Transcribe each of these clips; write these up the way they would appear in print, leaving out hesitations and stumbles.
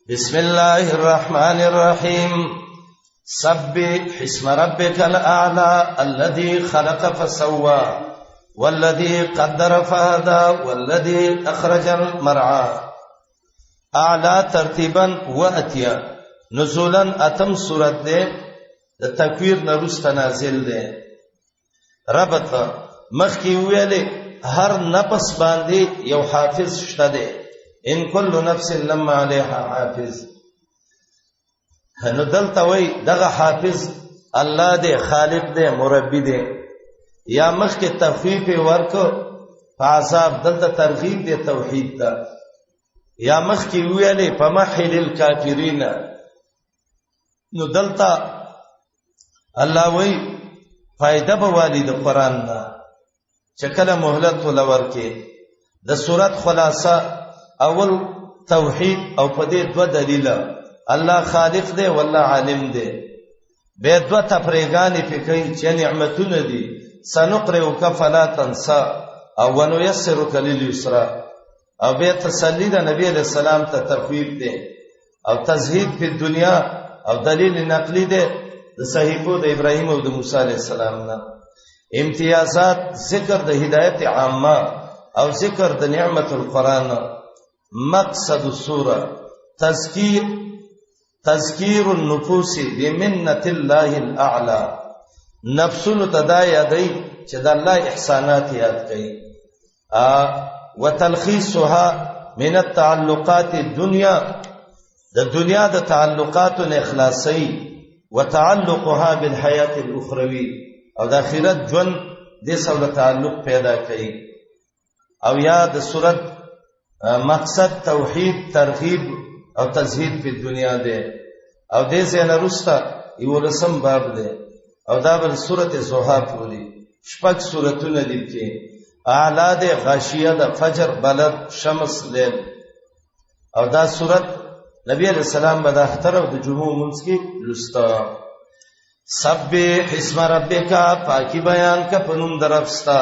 بسم الله الرحمن الرحيم سبح اسم ربك الأعلى الذي خلق فسوى والذي قدر فهدى والذي أخرج المرعى. أعلى ترتيبا وأتيا نزولا أتم سورة دي التكوير نرست نازل دي ربط مخي ويلي هر نفس باندي يو حافظ شتا دي ان كل نفس لما عليها حافظ. نو دلته وای دغه حافظ الله دې خالق دې مربي دې یا مخ کې تخفیف ورکو فعذاب دلته ترغیب دې توحید دا یا مخ کې ویلې فمحل الکافرین. نو دلته الله وای فائدہ به والد قران نه چکله مهلت ولور کې د سورۃ خلاصہ اول توحید او په دې دوه دلیل الله خالق دی والله عالم دی به دوه تفریغان فکرې چې نعمتونه دي سنقرئك فلا تنسى او ونيسرك لليسرى او به تسلی د نبی علیہ السلام ته تخویف دی او تزهید په دنیا او دلیل نقلی دی د صحیفو د ابراهیم او د موسی علیہ السلام نه امتیازات ذکر د هدایت عامه او ذکر د نعمت القرآن. مقصد السوره تذکیر النفوس بمنة الله الاعلى. نفسونو تدا یادای چې د الله احسانات یاد کړي وتلخیصها من التعلقات الدنيا د دنیا د تعلقات اخلاصي وتعلقها بالحیات الاخروی او د آخرت ژوند د سره تعلق پیدا کړي. او یا د سورۃ مقصد توحید ترغیب او تزهید په دنیا ده او دې زنه رستا یو رسم باب ده او دا بل سورۃ زوحا پوری شپږ سوراتونه دي چې اعلی ده غاشیه ده فجر بلد شمس لیل. او دا سورۃ نبی علیہ السلام به د اختر او د جمعو منځ کې لستا. سبح اسم ربک پاکی بیان کا پنوم درفستا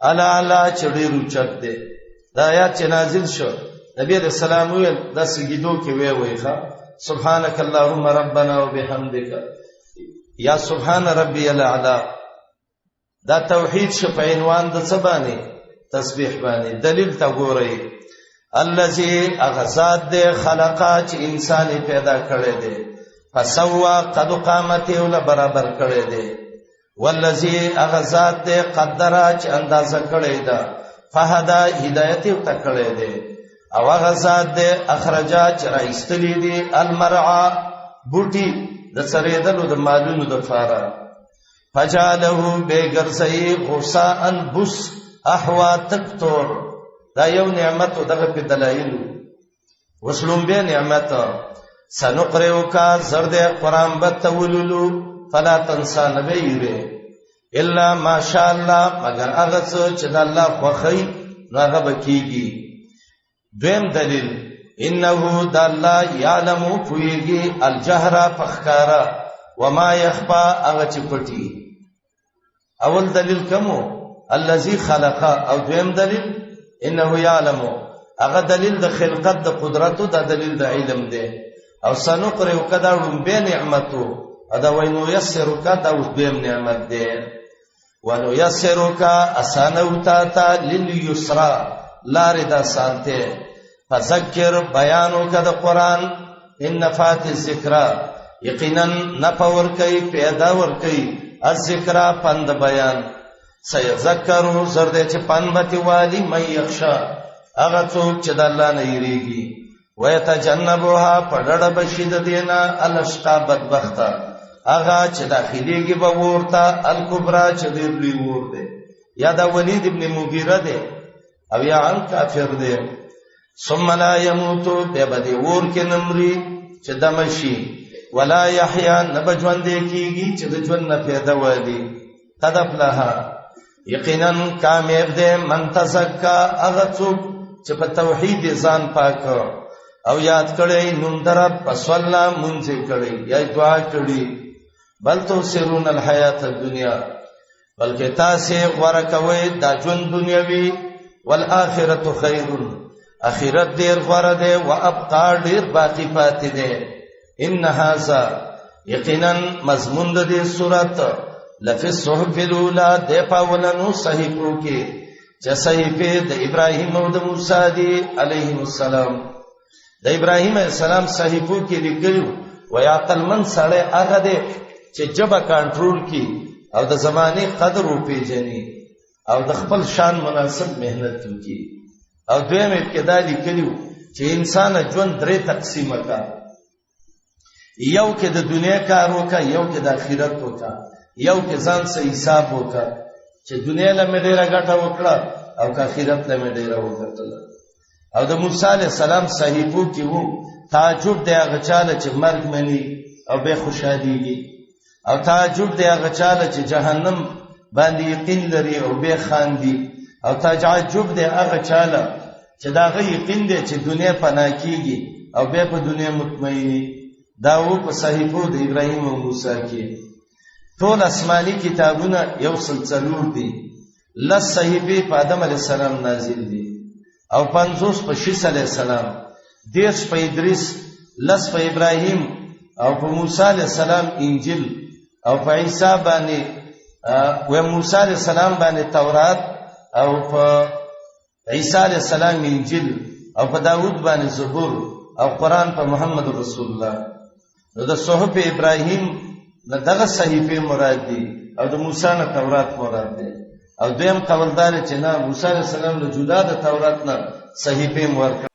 الا چډیرو چت ده. دا آیات چې نازل شو نبی علیہ السلام ویل د سجدو کې وی ښا سبحانك اللهم ربنا وبحمدك یا سبحان ربي الاعلى. دا توحید شپ عنوان د څه تسبیح باندې دلیل تا ګورئ. الذي اغزاد ده خلقا چې انسان پیدا کړی دی فسوا قد قامت ول برابر کړی دی والذي اغزاد ده قدر چې اندازه کړی دی فهدا هدایت او تکړه دي او هغه ذات دي اخرجات را استلی دي المرعى بوټي د سریدلو د مالونو د فارا فجعله بغرسي غصاء بس احوا تکتور. دا یو نعمت دغه په دلایل وسلم به نعمت سنقرئك زرد قران بتوللو فلا تنسى نبيره الا ماشاء الله مگر هغه څه چې د الله خوښي نو هغه بکیږي. دویم دلیل انه د الله یعلم فویږي الجهر فخکارا وما يخفى هغه چې پټي. اول دلیل کومو الذي خلق او دویم دلیل انه یعلم هغه دلیل د خلقت د قدرت او د دلیل د علم دی. او سنقرئك دا به نعمتو ادا وینو یسرک دا دویم نعمت دی. ونيسرك اسانوتا لليسرى لاردا سانته فذكر بیانوک د قران ان نفات الذکر یقینا نفور کوي پیدا ور کوي الذکر پند بیان سيذكر زرد چې پنبتی والی مې یخشا هغه څوک چې د الله نه یریږي ويتجنبها پړړ بشید دینا الاشقا بدبختا اغا چې داخليږي به ورته الکبرى چې دی لوی ور دی یا دا ولید ابن مغیره دی او یا ان کافر دی. ثم لا يموت ببدی ور کې نمرې چې دمشي ولا يحيى نبجوند کیږي چې د ژوند نه پیدا وادي. تدفلها یقینا کامیاب دی من تزکا اغه څوک چې په توحید ځان پاک او یاد کړي نوم درب پسولا مونږه کړي یا دعا کړي بل تو سرون الحیات الدنیا بلکې تاسو غوړه کوي دا ژوند دنیوي والآخرت خیر اخرت ډیر غوړه ده او ابقا ډیر باقی پاتې ده. ان هاذا یقینا مضمون د دې سورۃ لفی الصحف الاولى د پاولنو صحیفو کې چې صحیفه د ابراهیم او د موسی دی علیهم السلام. د ابراهیم علیه السلام صحیفو کې لیکلو و یا عقلمن سره هغه دی چې جبه کنټرول کی او د زمانه قدر او پیژني او د خپل شان مناسب مهنت وکي. او دویم ابتدا لیکلو چې انسان ژوند درې تقسیمه کا، یو کې د دنیا کار وکا، یو کې د آخرت وکا، یو کې ځان سره حساب وکا چې دنیا له مې ډیره ګټه وکړه او که آخرت له مې ډیره وګټله. او د موسی علی السلام صحیفو کې وو تعجب دی هغه چاله چې مرګ مني او به خوشاليږي، او تعجب دی هغه چاله چې جهنم باندې یقین لري او به خاندي، او تعجب دی هغه چاله چې دا غي یقین دی چې دنیا پناه کیږي او به په دنیا مطمئني. دا و په صحیفو د ابراهیم او موسی کې. ټول آسماني کتابونه یو سلسله دي. لس صحیفه په آدم علی السلام نازل دي او 50 په شیس علی السلام، 10 په ادریس، لس په ابراهیم او په موسی علی السلام انجیل، او په عیسی باندې و موسی علی السلام باندې تورات، او په عیسی علی السلام انجیل، او په داوود باندې زبور، او قران په محمد رسول الله. نو د صحف ابراهیم دغه صحیفه مراد دي او د موسی نه تورات مراد دي. او دویم قوالدار چې نه موسی علیہ السلام له جدا د تورات نه صحیفه مرکه.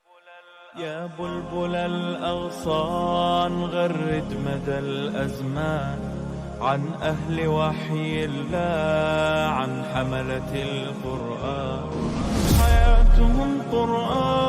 يا بلبل الأغصان غرد مدى الأزمان عن أهل وحي الله، عن حملة القرآن حياتهم قرآن.